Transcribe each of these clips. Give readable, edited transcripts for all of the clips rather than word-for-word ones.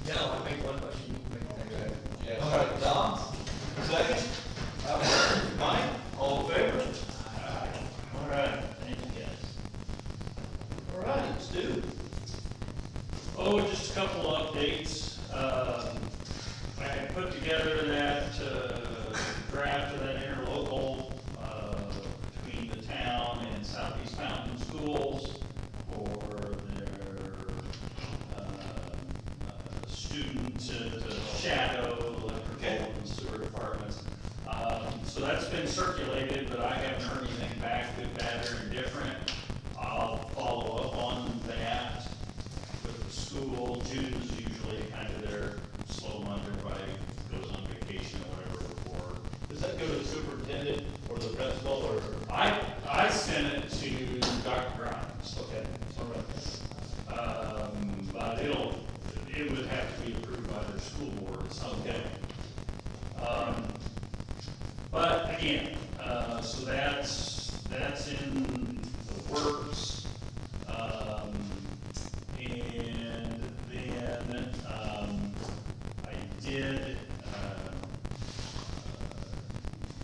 Yeah, I make one motion, you make the next. Okay. Yeah. All right, Don, second? Mike, all in favor? All right, thank you guys. All right, Stu. Oh, just a couple updates. I had put together that draft of that interlocal between the town and Southeast Mountain Schools for their student shadow electrical and sewer departments. So that's been circulated, but I haven't heard anything back, good, bad, or indifferent. I'll follow up on that with the school. June's usually kind of their slow month, everybody goes on vacation or whatever before. Does that go to the superintendent or the principal or? I sent it to Dr. Grimes. Okay, all right. But it would have to be approved by their school board at some point. But again, so that's in the works. And then, I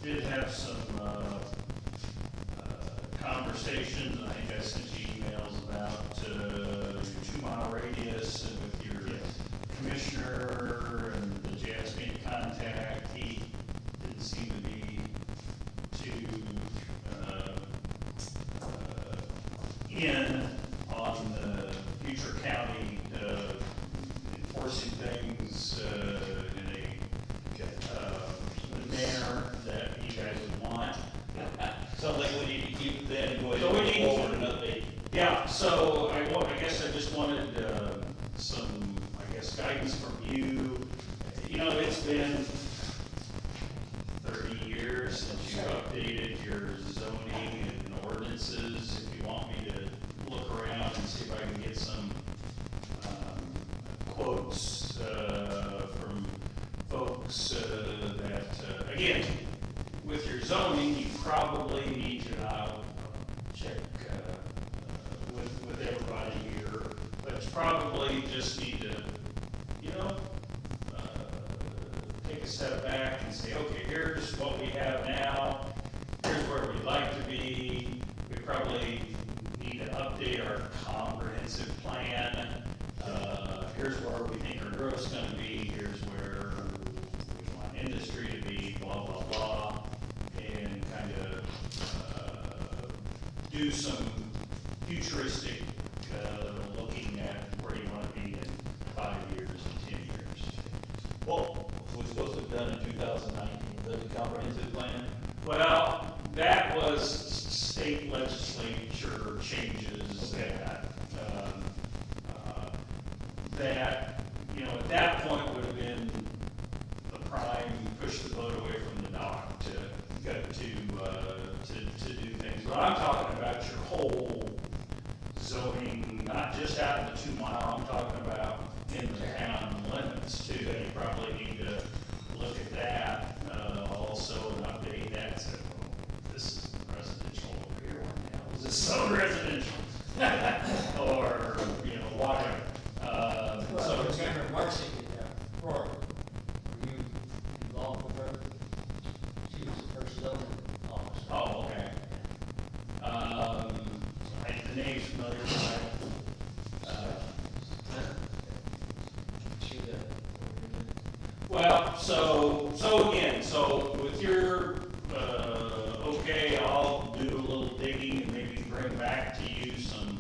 did have some, conversations, and I think I sent you emails about, your 2 mile radius and with your commissioner and the Jasmine contact. He didn't seem to be too, in on the future county, enforcing things, in a manner that you guys would want. Sounds like we need to keep that and go So we need- forward and update. Yeah, so I guess I just wanted, some, I guess, guidance from you. You know, it's been 30 years since you updated your zoning and ordinances. If you want me to look around and see if I can get some, quotes, from folks, that, again, with your zoning, you probably need to now check, with everybody here, but you probably just need to, you know, take a step back and say, okay, here's what we have now, here's where we'd like to be. We probably need to update our comprehensive plan. Here's where we think our growth's gonna be, here's where we want industry to be, blah, blah, blah, and kind of, do some futuristic, looking at where you want to be in 5 years and 10 years. Well, we're supposed to have done in 2019, the comprehensive plan. Well, that was state legislature changes that, you know, at that point would have been the prime, push the boat away from the dock to do things. But I'm talking about your whole zoning, not just out in the 2 mile, I'm talking about in the town limits too. You probably need to look at that, also and update that. So, this is residential over here now. Is this so residential? Or, you know, whatever. So Chairman Marcy, Roy, were you involved with her? She was the first zoning officer. Oh, okay. The name's familiar, She did. well, so again, so with your, okay, I'll do a little digging and maybe bring back to you some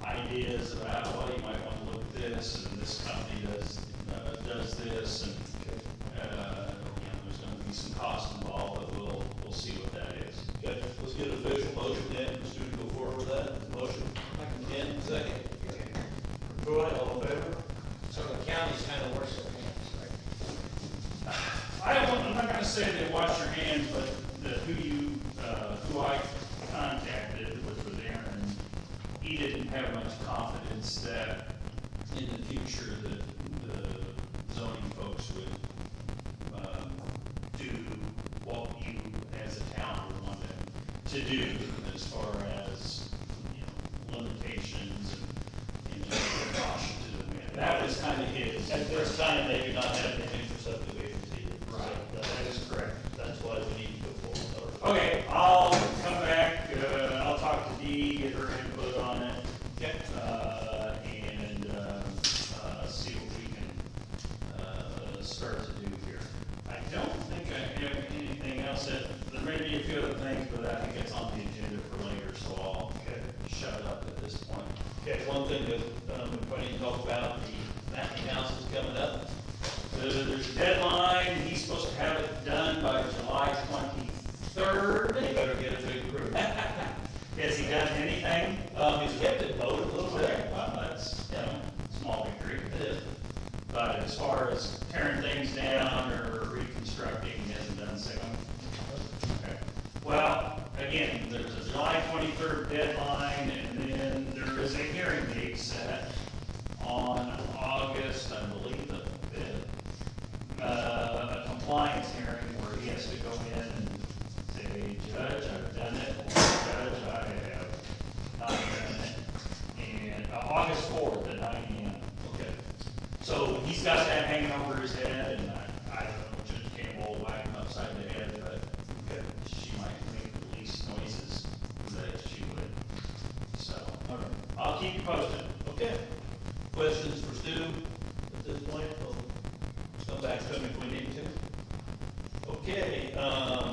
ideas about, well, you might want to look at this, and this company does this, and, you know, there's gonna be some cost involved, but we'll see what that is. Okay, let's get an official motion then, Mr. to go forward with that, motion. Ken, second. Go ahead, all in favor? So the county's kind of worse than hands, right? I'm not gonna say they wash your hands, but who I contacted, which was Aaron, he didn't have much confidence that in the future that the zoning folks would, do what you as a town would want them to do as far as, you know, limitations and, you know, caution to the wind. that was kind of his. At this time, they do not have anything for subdivisions either. So Right, that- that is correct. That's why we need to go forward. Okay, I'll come back, I'll talk to Dee, get her input on it, Okay. and, see what we can, start to do here. I don't think I have anything else there may be a few other things, but I think it's on the agenda for later, so I'll shut it up at this point. Okay, one thing that, we need to talk about, the mapping house is coming up. There's a deadline, he's supposed to have it done by July 23rd. You better get it approved. Has he done anything? He's kept it mowed a little bit. Okay, well, that's, small victory. It is. But as far as tearing things down or reconstructing, he hasn't done so. Okay. Well, again, there's a July 23rd deadline, and then there is a hearing date set on August, I believe, the 5th. A compliance hearing where he has to go in and say, Judge, I've done it, Judge, I have not done it. And August 4th at 9 AM. Okay. So he's got that hanging over his head, and I don't know, Judge Campbell whack him upside the head, but she might make the least noises that she would. So, All right. I'll keep you posted. Okay. Questions for Stu at this point? We'll come back to him if we need to. Okay,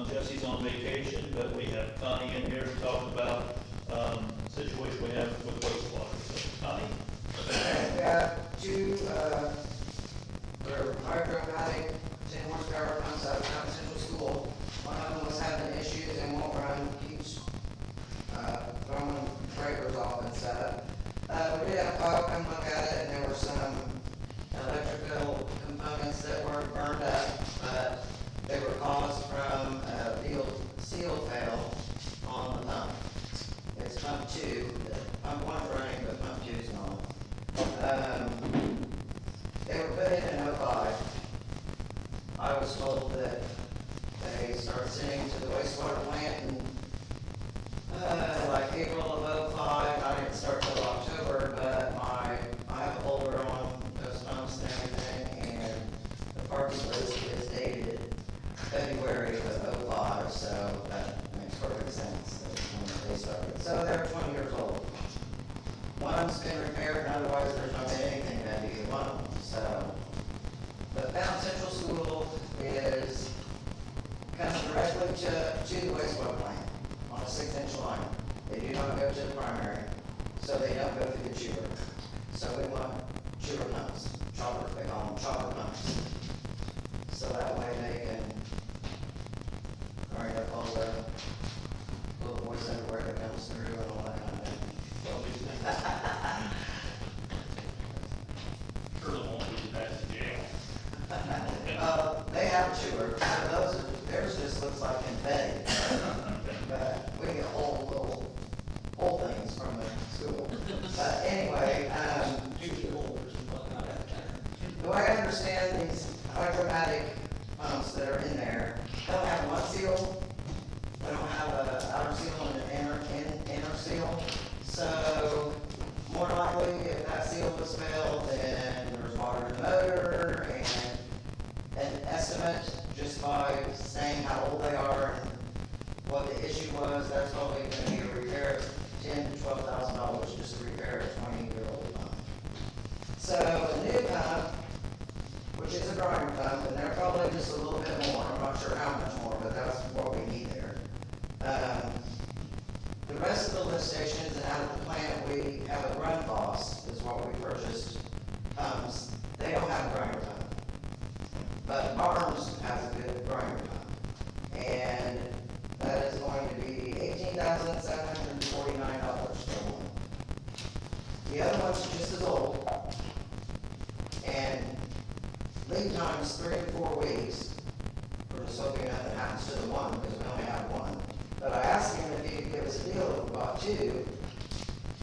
Jesse's on vacation, but we have Connie in here to talk about, situation we have with wastewater. So, Connie? I've got two, they're hydromatic, 10 horsepower pumps out of Town Central School. One of them was having issues and won't run, keeps, throwing breakers off and stuff. We did have a call come look at it, and there were some electrical components that were burned up, but they were caused from a seal fail on the pump. It's pump 2, pump 1's running, but pump 2's not. They were put in 05. I was told that they started sending to the wastewater plant in like April of 05. I didn't start till October, but I have a holder on those pumps and everything, and the parts list is dated February of 05, so that makes perfect sense. That's when they started. So they're 20 years old. One of them's been repaired, and otherwise there's not been anything done to either one of them. So, the Town Central School comes directly to the wastewater plant on a 6-inch line. They do not go to the primary, so they don't go through the chewer. So we want chewer pumps, chopper, they call them chopper pumps. So that way they can crank up all the little voice everywhere that comes through and all that kind of thing. Sure, it won't be back to jail. They have a chewer, so theirs just looks like confetti. But we get whole things from the school. But anyway, the way I understand these hydromatic pumps that are in there, they don't have one seal, they don't have an outer seal and an inner seal. So more likely, if that seal was failed, then there's water in the motor, and an estimate just by saying how old they are and what the issue was, that's probably going to be a repair of $10,000 to $12,000 just to repair a 20-year-old pump. So a new pump, which is a grinder pump, and they're probably just a little bit more, I'm not sure how much more, but that's what we need there. The rest of the lift stations and out of the plant, we have a run boss, is what we purchased pumps. They don't have a grinder pump. But Barnes has a good grinder pump. And that is going to be $18,749 for one. The other one's just as old. And lead time is 3 to 4 weeks. We're just hoping nothing happens to the one because we only have one. But I asked him if he could give us a deal if we bought 2.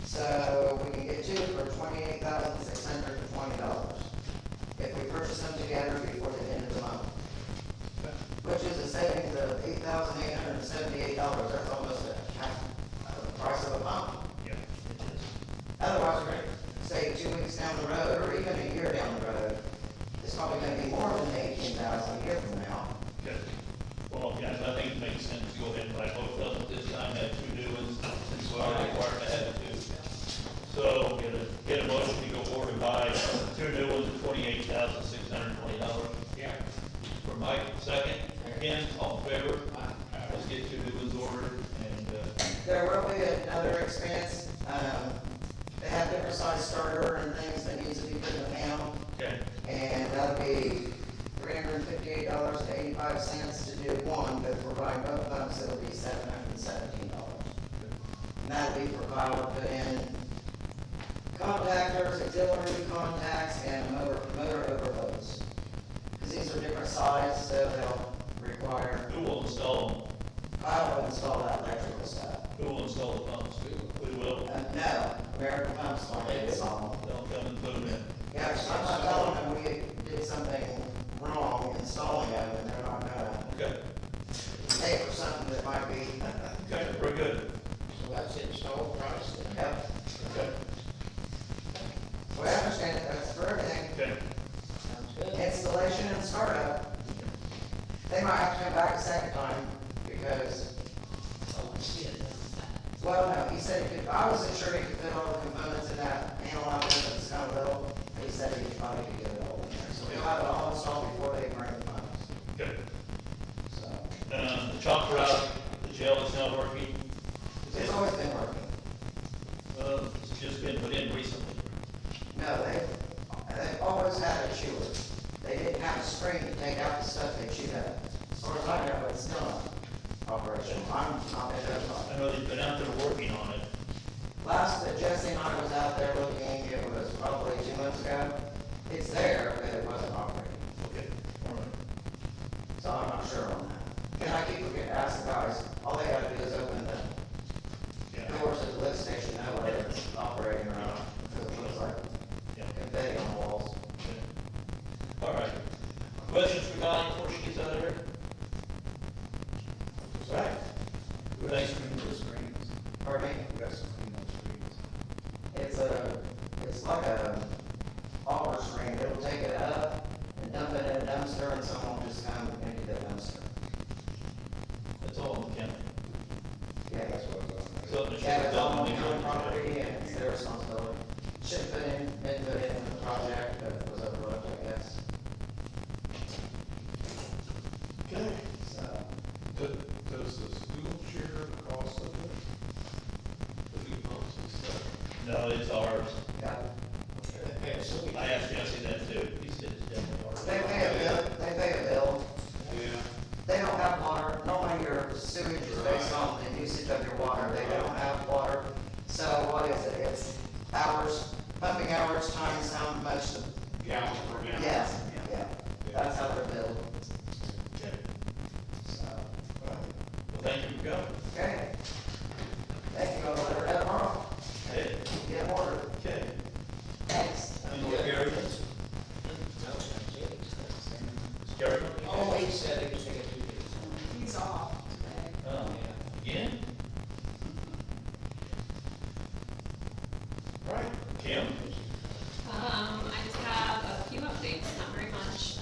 So we can get 2 for $28,620 if we purchase them together before the end of the month. Which is a savings of $8,878. That's almost half the price of a pump. Yeah, it is. Otherwise, we're going to say 2 weeks down the road or even a year $2,620. Yeah. For Mike, second. Ken, all in favor? Let's get two new ones ordered and, There will be another expense, they have different size starter and things that needs to be put in the panel, okay. and that'll be $358.85 to do one, but if we're buying both pumps, it'll be $717. And that'll be for power to put in contactors, auxiliary contacts, and motor overloads. Because these are different sizes, so they'll require, Who will install them? I will install that electrical stuff. Who will install the pumps? We will. No, American Pumps don't install them. They'll come and put them in. Yeah, so I'm not telling them we did something wrong installing them, and they're not gonna Okay, pay for something that might be. okay, very good. So that's installed price then? Yep. Okay, Well, I understand that's for everything. okay. Sounds good. Installation and startup. They might have to come back a second time, because, Oh, I see it. well, no, he said he could, I wasn't sure he could fit all the components in that panel out there that's kind of little. He said he probably could get it all in there, so we'll have it all installed before they bring the pumps, Okay. so. The chalk route, the gel is now working. It's always been working. It's just been put in recently. No, they've always had a chewer. They didn't have a spring to take out the stuff they chewed up. As far as I know, it's still in operation. I'm not in there. I know they've been out there working on it. Last that Jesse and I was out there looking, it was probably 2 months ago. It's there, but it wasn't operating. Okay, all right. So I'm not sure on that. And I keep forgetting to ask the guys, all they gotta do is open the Yeah. doors at the lift station, know whether it's operating or not. Because it looks like Yeah. confetti on the walls. Okay. All right. Questions for Connie before she gets out of here? Right. Thanks. Pardon me? It's like a auger screen, it'll take it up and dump it in a dumpster, and someone will just come empty the dumpster. That's all in the county. Yeah, that's what So it should Yeah, be it's all done on when county you- property, and it's their responsibility. Should have been put in the project, but it was overlooked, I guess, Okay. so. Does the school share the cost of it? The new pumps and stuff? No, it's ours. Yeah. Okay, so we. I asked Jesse that too. He said it's definitely ours. They pay a bill, Yeah. they don't have water, normally your sewage is based on the usage of your water, they don't have water. So what is it, it's hours, pumping hours times how much the, Gallons per gallon? yes, yeah, that's how they're billed, Okay. so, Well, thank you for coming. okay. Thank you, I'll let her know tomorrow, Okay. get ordered, Okay. thanks. And what Gary is? No, that's it. Gary? Oh, he said he was taking 2 days. He's off today. Oh, again? Right. Kim? I just have a few updates, not very much.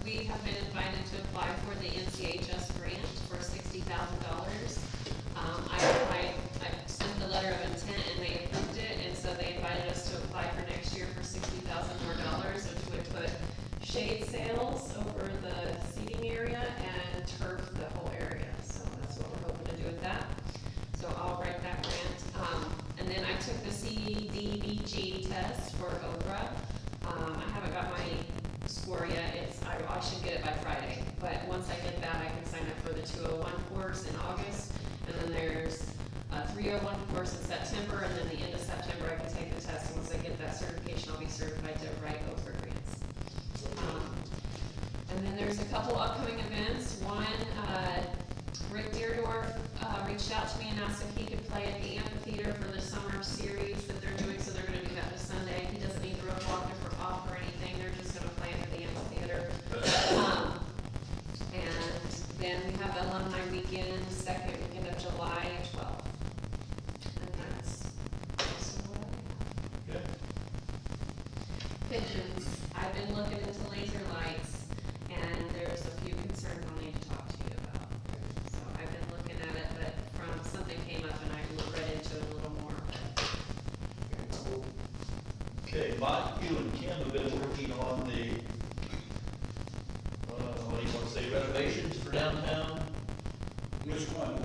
We have been invited to apply for the NCHS grant for $60,000. I sent the letter of intent and they approved it, and so they invited us to apply for next year for $60,000 more, which would put shade sails over the seating area and turf the whole area. So that's what we're hoping to do with that. So I'll write that grant. And then I took the CDBG test for OBRA. I haven't got my score yet. I should get it by Friday. But once I get that, I can sign up for the 201 course in August. And then there's a 301 course in September. And then the end of September, I can take the test. And once I get that certification, I'll be certified to write OBRA grants. And then there's a couple upcoming events. One, Rick Deerdorf reached out to me and asked if he could play at the amphitheater for the summer series that they're doing, so they're gonna do that this Sunday. He doesn't need the road walker for off or anything, they're just gonna play at the amphitheater. And then we have the alumni weekend, second weekend of July 12th. And that's what I have. Good. Pigeons, I've been looking into laser lights, and there's a few concerns I'll need to talk to you about. So I've been looking at it, but something came up and I read into it a little more. Okay, Mike, you and Kim have been working on the renovations for downtown? Which one,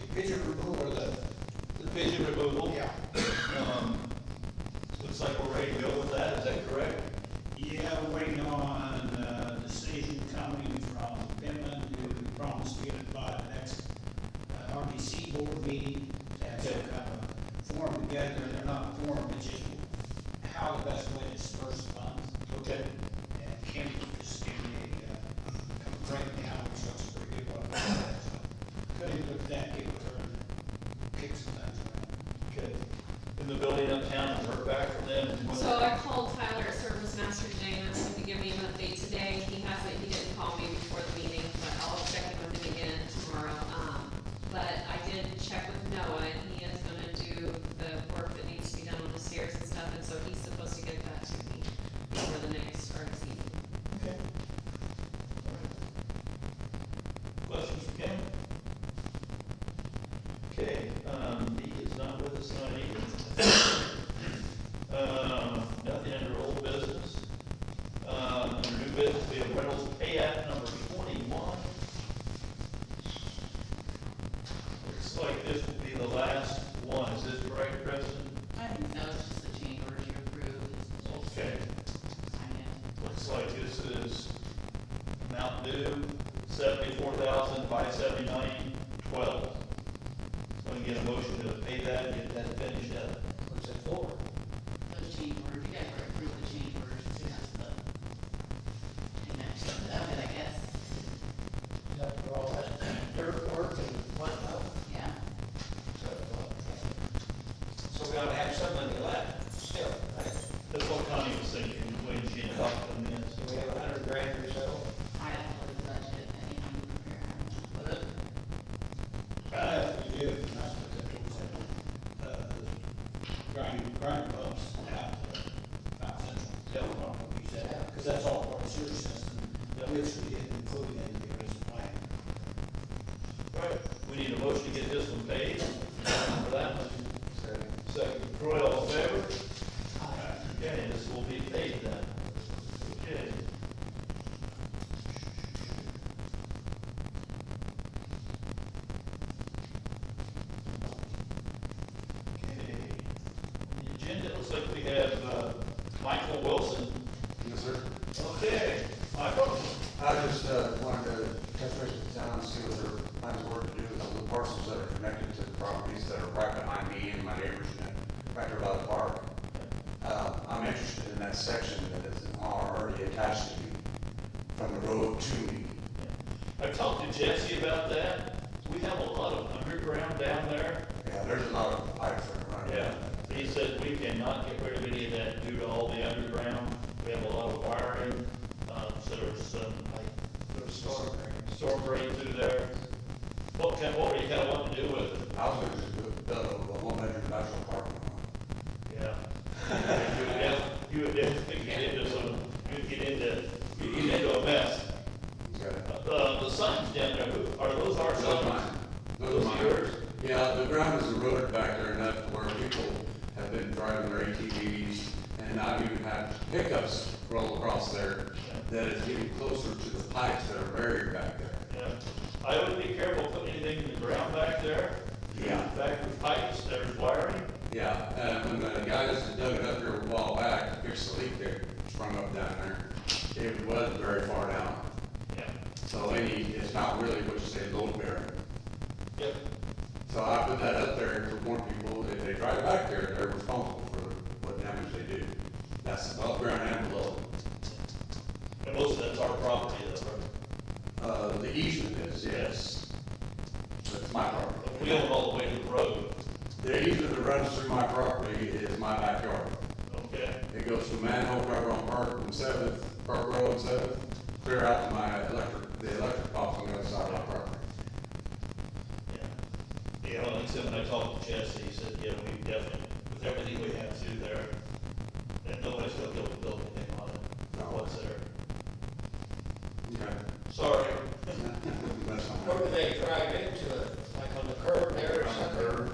the pigeon removal or The pigeon removal? Yeah. Looks like we're ready to go with that, is that correct? Yeah, we're waiting on a decision coming from Pittman, who promised to get it by the next RDC board meeting, to have some kind of form together. They're not formed, it's just how the best way to disperse the funds. Okay. And Kim just gave me a breakdown, which looks pretty good. What I'm doing. So, couldn't look at that, get with her and kick some things around. Okay. In the building uptown, heard back from them? So I called Tyler at Service Master today and asked him to give me an update today. He didn't call me before the meeting, but I'll check in with him again tomorrow. But I did check with Noah and he is gonna do the work that needs to be done on the stairs and stuff, and so he's supposed to get that to me for the next RC. Okay. Questions for Kim? Okay, Dee is not with us tonight either. Nothing under old business. Under new business, we have Reynolds Pay Act number 21. Looks like this will be the last one, is this correct, Preston? I think so, it's just the change order you approved, it's just Okay. sign it. Looks like this is amount due, $74,579.12. So we get a motion to pay that, and get that finished up. What's it for? Those change orders, you guys already approved the change orders, so that's the, and that's of it, I guess, Is that for all that dirt work and whatnot? yeah. So we ought to have some money left still, right? That's what Connie was thinking when she talked to me. So we have $100,000 or so. I have to look at the budget, and I'm prepared, but it, I have to give, and that's what they told me, grind pumps out to South Central. Telephone, you said, because that's all part of your system, which we didn't include in the original plan. Right, we need a motion to get this one paid, for that one. Second, Troy, all in favor? Okay, this will be paid then. Okay. Okay, the agenda looks like we have, Michael Wilson. Yes, sir. Okay, Michael? I just wanted to touch base with the town, see what their plans were to do with all the parcels that are connected to the properties that are right behind me and my neighbors, right there by the park. I'm interested in that section that is already attached to me, from the road to me. I talked to Jesse about that. We have a lot of underground down there. Yeah, there's a lot of pipes that are running. Yeah, he said we cannot get rid of any of that due to all the underground. We have a lot of wiring, so there's some, like, there's storm drain through there. What do you kind of want to do with it? I was gonna just build a one-bedroom natural parking lot. Yeah. You would definitely get into some, you'd get into a mess. Okay. The signs down there, are those our Those signs? are mine. Those are yours? Yeah, the ground is eroded back there enough where people have been driving their ATVs, and I've even had pickups roll across there that is getting closer to the pipes that are buried back there. Yeah. I would be careful putting anything in the ground back there. Yeah. In fact, there's pipes, there's wiring. Yeah, when the guys dug it up here a while back to fix the leak that sprung up down there, it was very far down. Yeah. So they need, it's not really what you say, load bearing. Yep. So I put that up there to warn people, if they drive back there, they're responsible for what damage they do. That's above ground and below. And most of that's our property, though, right? The easement is, yes. That's my property. We own all the way to the road. The easement that runs through my property is my backyard. Okay. It goes from manhole cover on Park and Seventh, Park Road and Seventh, clear out to my the electric box on the other side of my property. Yeah. Yeah, well, like I said, when I talked to Jesse, he said, yeah, we definitely, with everything we have through there, and nobody's gonna be able to build anything on it. No. What's there? Okay. Sorry. That's fine. Where do they drive into it? Like on the curb there or something?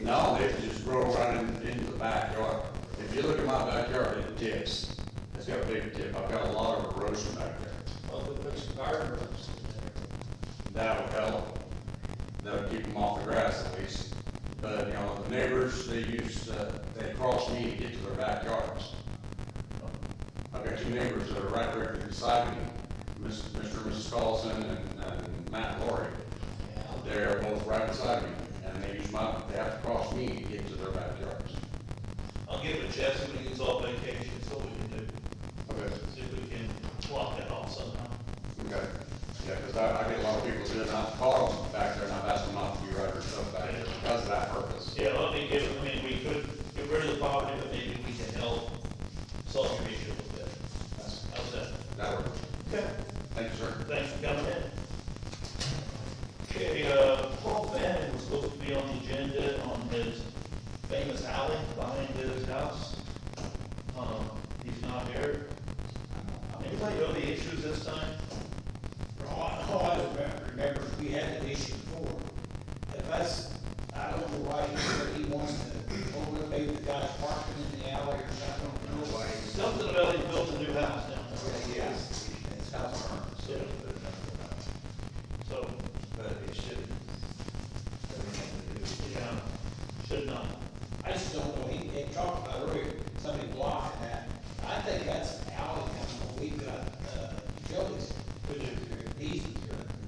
No, they just roll right into the backyard. If you look at my backyard, it dips. It's got a big tip, I've got a lot of erosion back there. Well, if we put some guardrails in there. That would help. That would keep them off the grass at least. But, you know, the neighbors, they cross me to get to their backyards. I've got two neighbors that are right directly beside me, Mr. and Mrs. Collison and Matt and Lori. They're both right beside me, and they have to cross me to get to their backyards. I'll give it a chance when he gets off vacation, so we can do, Okay. see if we can block that off somehow. Okay. Yeah, because I get a lot of people that not call them back there, and I've asked them not to be right or stuff back there because of that purpose. Yeah, let me give, I mean, we could get rid of the property, but maybe we can help solve your issue a little bit. How's that? That works. Okay. Thank you, sir. Thanks for coming in. Okay, Paul Bannon was supposed to be on the agenda on his famous alley behind his house. He's not here. Anybody know the issues this time? All I remember, we had an issue before. If that's, I don't know why he wants to overlay the guys parking in the alley or something. I don't know why. Something about he built a new house down there. Yes. It's not firm. So, But it should. yeah, should not. I just don't know, he talked about earlier, somebody blocking that. I think that's an alley, we've got, utilities. We do. Easy,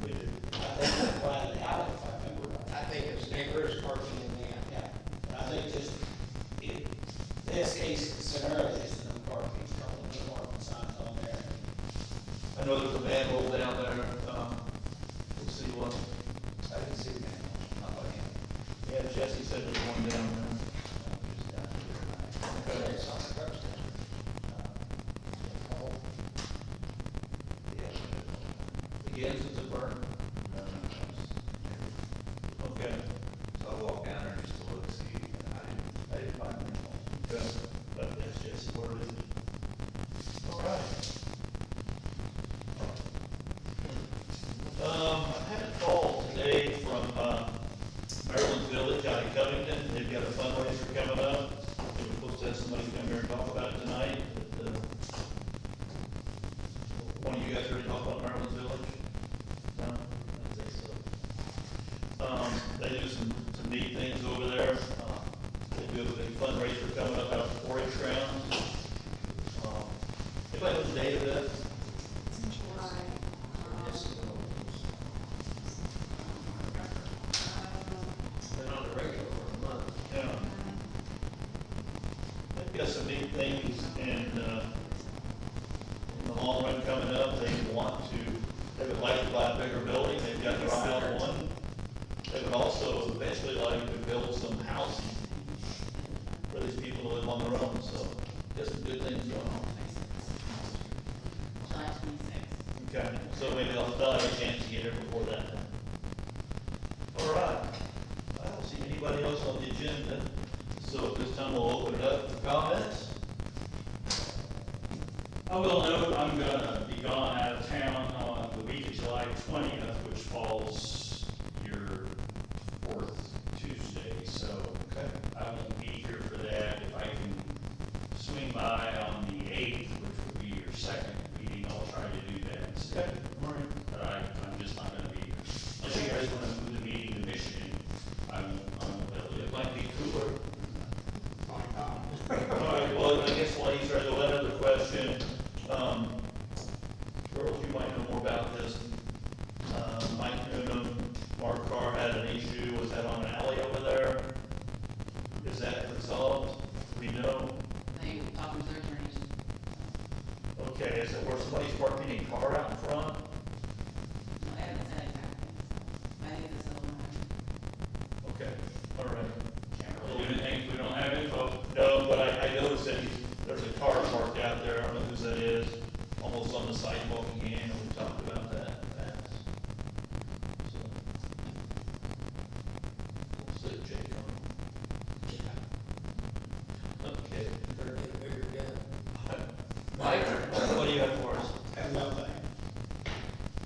We do. I think that's why the alley, if I remember right. I think it's neighbors parking in there. Yeah, and I think just, in this case scenario, just no parking, probably no parking signs on there. I know there's a manhole down there, we'll see what. I can see that. Not by him. Yeah, Jesse said there's one down there. Okay, it's on the coast. Again, it's a burn. Okay. So I walked down there just to look, see, and I didn't find him. Okay. But that's Jesse, where is it? All right. I had a call today from, Maryland's Village out of Covington. They've got a fundraiser coming up. They were supposed to have somebody come here and talk about it tonight. But, one of you guys ready to talk about Maryland's Village? No? I don't think so. They do some neat things over there. They do a big fundraiser coming up out of the 4-H grounds. Anybody know the date of this? Been on the regular for a month. Yeah. They've got some neat things in the long run coming up. They would like to buy a bigger building. They've got their eye on one. They would also eventually like to build some housing for these people to live on their own, so got some good things going on. July 26th. Okay, so maybe they'll have a chance to get here before that. All right. I don't see anybody else on the agenda, so at this time we'll open it up for comments. I will note, I'm gonna be gone out of town on the week of July 20th, which falls your fourth Tuesday, so I won't be here for that. If I can swing by on the 8th, which would be your second meeting, I'll try to do that instead. All right. But I'm just not gonna be here. Unless you guys wanna move the meeting to Michigan, It might be cooler. All right, well, I guess while he's ready, another question. Girls, you might know more about this. Mike Noonan, Mark Carr had an issue, was that on an alley over there? Is that resolved? We know? They talked to their attorneys. Okay, is it where somebody's parking a car out in front? I haven't said exactly. I think it's a little. Okay, all right. Can't really do anything if we don't have info. No, but I noticed that there's a car parked out there, I don't know whose that is, almost on the sidewalk again, and we talked about that in the past. So. We'll see, Jake. Okay. Better get a bigger gun. Mike, what do you have for us? Have nothing.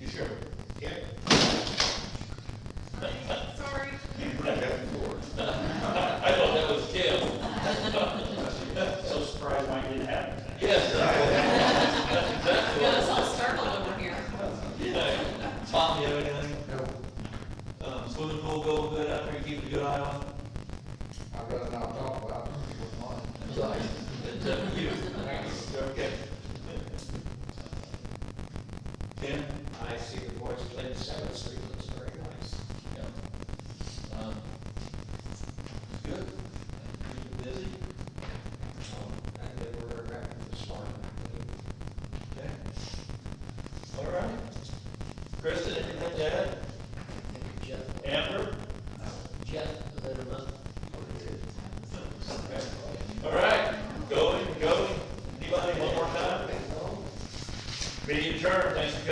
You sure? Yep. Sorry. I thought that was Kim. So surprised Mike didn't have it. Yes. out there and keep a good eye on? I'd rather not talk about it, if you wouldn't mind. It's up to you. Okay. Tim? I see the boys playing Seventh Street, looks very nice. Yeah. Good. Keep busy? And they were wrapping this morning. Okay. All right. Kristen, anything to add? Jeff, Amber? Jeff, let him up. Okay. All right, going. Anybody, one more time? Meeting adjourned, thanks for coming.